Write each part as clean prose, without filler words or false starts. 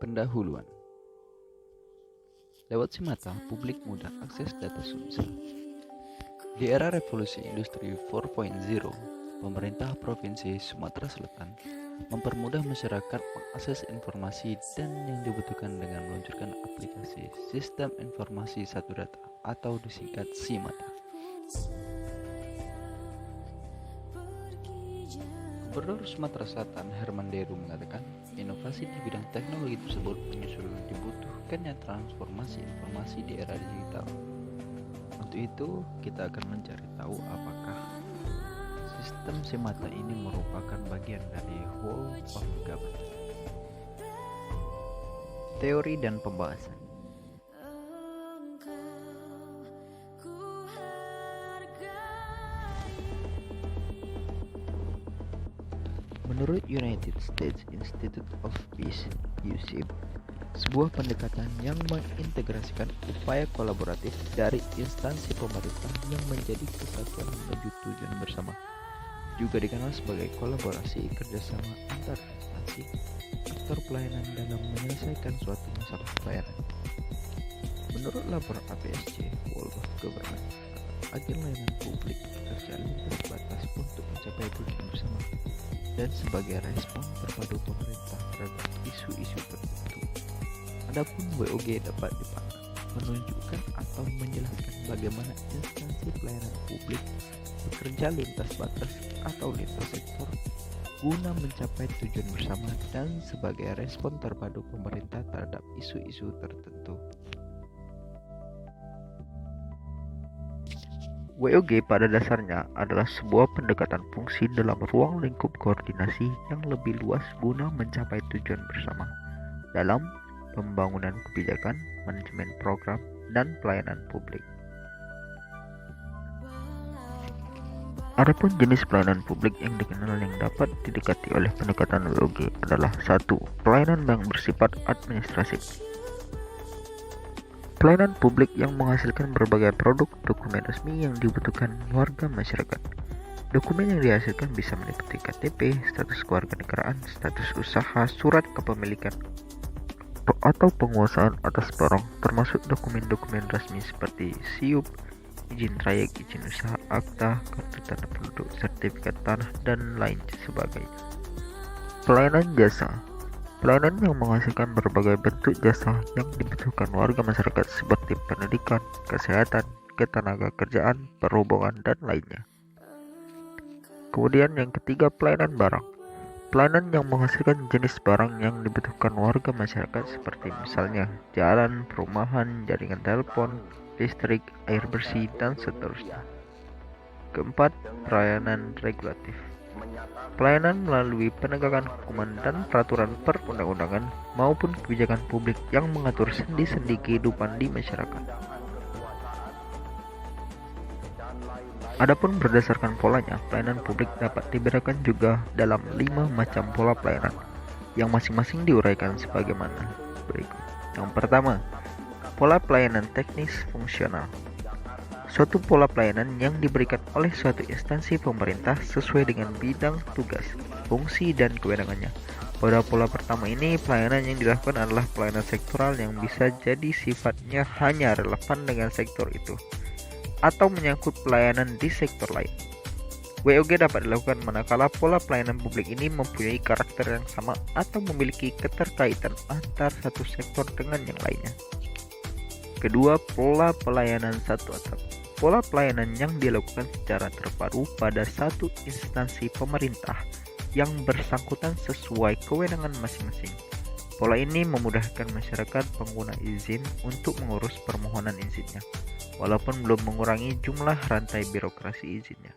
Pendahuluan. Lewat Simata, publik mudah akses data sumsel. Di era revolusi industri 4.0, pemerintah Provinsi Sumatera Selatan mempermudah masyarakat mengakses informasi dan yang dibutuhkan dengan meluncurkan aplikasi Sistem Informasi Satu Data atau disingkat SIMATA. Gubernur Sumatera Selatan Herman Deru mengatakan, inovasi di bidang teknologi tersebut menyusul dibutuhkannya transformasi informasi di era digital. Untuk itu, kita akan mencari tahu apakah sistem SIMATA ini merupakan bagian dari whole of government. Teori dan pembahasan. Menurut United States Institute of Peace (USIP), sebuah pendekatan yang mengintegrasikan upaya kolaboratif dari instansi pemerintah yang menjadi kesatuan menuju tujuan bersama, juga dikenal sebagai kolaborasi kerjasama antar instansi aktor pelayanan dalam menyelesaikan suatu masalah pelayanan. Menurut laporan APSC World of Government, agen layanan publik bekerja lintas batas untuk mencapai tujuan bersama dan sebagai respon terpadu pemerintah terhadap isu-isu tertentu. Adapun WOG dapat dipandang menunjukkan atau menjelaskan bagaimana instansi pelayanan publik bekerja lintas batas atau lintas sektor guna mencapai tujuan bersama dan sebagai respon terpadu pemerintah terhadap isu-isu tertentu. WOG pada dasarnya adalah sebuah pendekatan fungsi dalam ruang lingkup koordinasi yang lebih luas guna mencapai tujuan bersama dalam pembangunan kebijakan, manajemen program, dan pelayanan publik. Adapun jenis pelayanan publik yang dikenal yang dapat didekati oleh pendekatan WOG adalah 1. Pelayanan yang bersifat administratif. Pelayanan publik yang menghasilkan berbagai produk dokumen resmi yang dibutuhkan warga masyarakat. Dokumen yang dihasilkan bisa meliputi KTP, status kewarganegaraan, status usaha, surat kepemilikan, atau penguasaan atas barang, termasuk dokumen-dokumen resmi seperti SIUP, izin trayek, izin usaha, akta, kartu tanda penduduk, sertifikat tanah, dan lain sebagainya. Pelayanan jasa. Pelayanan yang menghasilkan berbagai bentuk jasa yang dibutuhkan warga masyarakat seperti pendidikan, kesehatan, ketenaga kerjaan, perhubungan, dan lainnya. Kemudian yang ketiga, pelayanan barang. Pelayanan yang menghasilkan jenis barang yang dibutuhkan warga masyarakat seperti misalnya jalan, perumahan, jaringan telepon, listrik, air bersih, dan seterusnya. Keempat, pelayanan regulatif. Pelayanan melalui penegakan hukuman dan peraturan perundang-undangan maupun kebijakan publik yang mengatur sendi-sendi kehidupan di masyarakat. Adapun berdasarkan polanya, pelayanan publik dapat dibedakan juga dalam 5 macam pola pelayanan yang masing-masing diuraikan sebagaimana berikut. Yang pertama, pola pelayanan teknis fungsional. Suatu pola pelayanan yang diberikan oleh suatu instansi pemerintah sesuai dengan bidang tugas, fungsi, dan kewenangannya. Pada pola pertama ini, pelayanan yang dilakukan adalah pelayanan sektoral yang bisa jadi sifatnya hanya relevan dengan sektor itu, atau menyangkut pelayanan di sektor lain. WOG dapat dilakukan manakala pola pelayanan publik ini mempunyai karakter yang sama atau memiliki keterkaitan antar satu sektor dengan yang lainnya. Kedua, pola pelayanan satu atap. Pola pelayanan yang dilakukan secara terpadu pada satu instansi pemerintah yang bersangkutan sesuai kewenangan masing-masing. Pola ini memudahkan masyarakat pengguna izin untuk mengurus permohonan izinnya, walaupun belum mengurangi jumlah rantai birokrasi izinnya.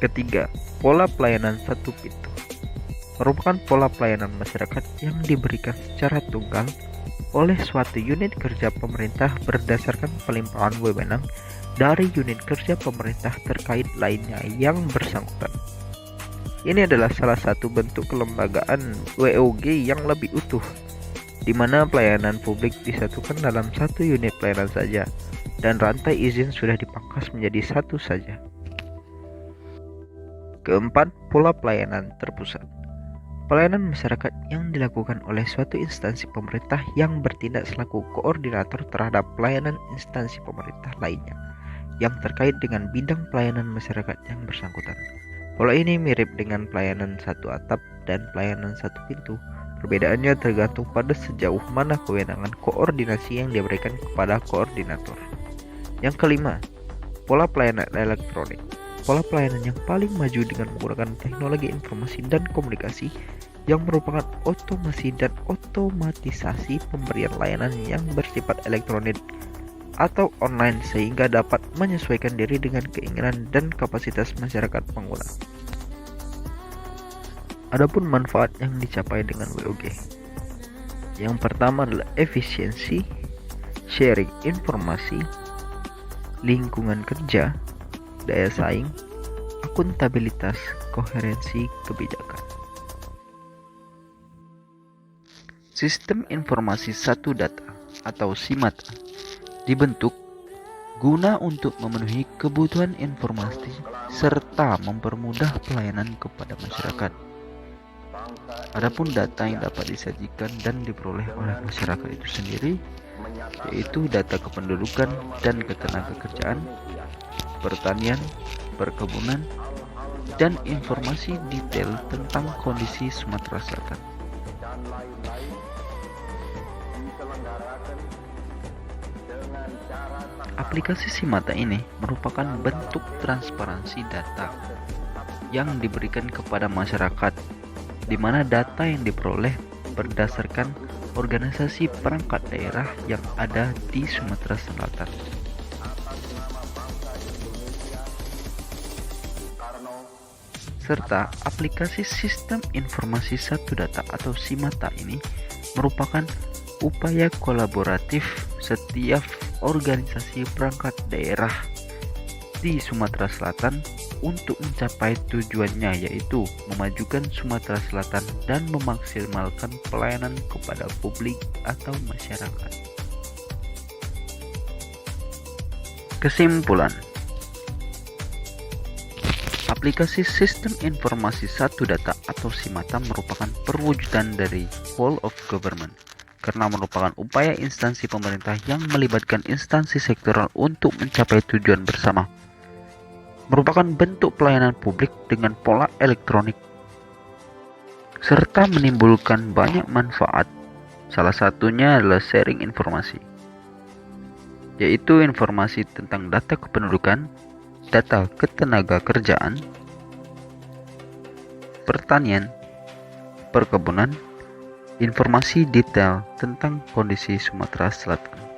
Ketiga, pola pelayanan satu pintu. Merupakan pola pelayanan masyarakat yang diberikan secara tunggal oleh suatu unit kerja pemerintah berdasarkan pelimpahan wewenang dari unit kerja pemerintah terkait lainnya yang bersangkutan. Ini adalah salah satu bentuk kelembagaan WOG yang lebih utuh, di mana pelayanan publik disatukan dalam satu unit pelayanan saja, dan rantai izin sudah dipangkas menjadi satu saja. Keempat, pola pelayanan terpusat. Pelayanan masyarakat yang dilakukan oleh suatu instansi pemerintah yang bertindak selaku koordinator terhadap pelayanan instansi pemerintah lainnya yang terkait dengan bidang pelayanan masyarakat yang bersangkutan. Pola ini mirip dengan pelayanan satu atap dan pelayanan satu pintu. Perbedaannya tergantung pada sejauh mana kewenangan koordinasi yang diberikan kepada koordinator. Yang kelima, pola pelayanan elektronik. Pola pelayanan yang paling maju dengan menggunakan teknologi informasi dan komunikasi yang merupakan otomasi dan otomatisasi pemberian layanan yang bersifat elektronik atau online sehingga dapat menyesuaikan diri dengan keinginan dan kapasitas masyarakat pengguna. Adapun manfaat yang dicapai dengan WOG. Yang pertama adalah efisiensi, sharing informasi, lingkungan kerja, daya saing, akuntabilitas, koherensi kebijakan. Sistem Informasi Satu Data atau SIMATA dibentuk guna untuk memenuhi kebutuhan informasi serta mempermudah pelayanan kepada masyarakat. Adapun data yang dapat disajikan dan diperoleh oleh masyarakat itu sendiri yaitu data kependudukan dan ketenagakerjaan, pertanian, perkebunan, dan informasi detail tentang kondisi Sumatera Selatan. Aplikasi SIMATA ini merupakan bentuk transparansi data yang diberikan kepada masyarakat, di mana data yang diperoleh berdasarkan organisasi perangkat daerah yang ada di Sumatera Selatan. Serta aplikasi Sistem Informasi Satu Data atau SIMATA ini merupakan upaya kolaboratif setiap organisasi perangkat daerah di Sumatera Selatan untuk mencapai tujuannya, yaitu memajukan Sumatera Selatan dan memaksimalkan pelayanan kepada publik atau masyarakat. Kesimpulan, aplikasi Sistem Informasi Satu Data atau SIMATA merupakan perwujudan dari whole of government karena merupakan upaya instansi pemerintah yang melibatkan instansi sektoral untuk mencapai tujuan bersama. Merupakan bentuk pelayanan publik dengan pola elektronik serta menimbulkan banyak manfaat. Salah satunya adalah sharing informasi, yaitu informasi tentang data kependudukan, data ketenagakerjaan, pertanian, perkebunan, informasi detail tentang kondisi Sumatera Selatan.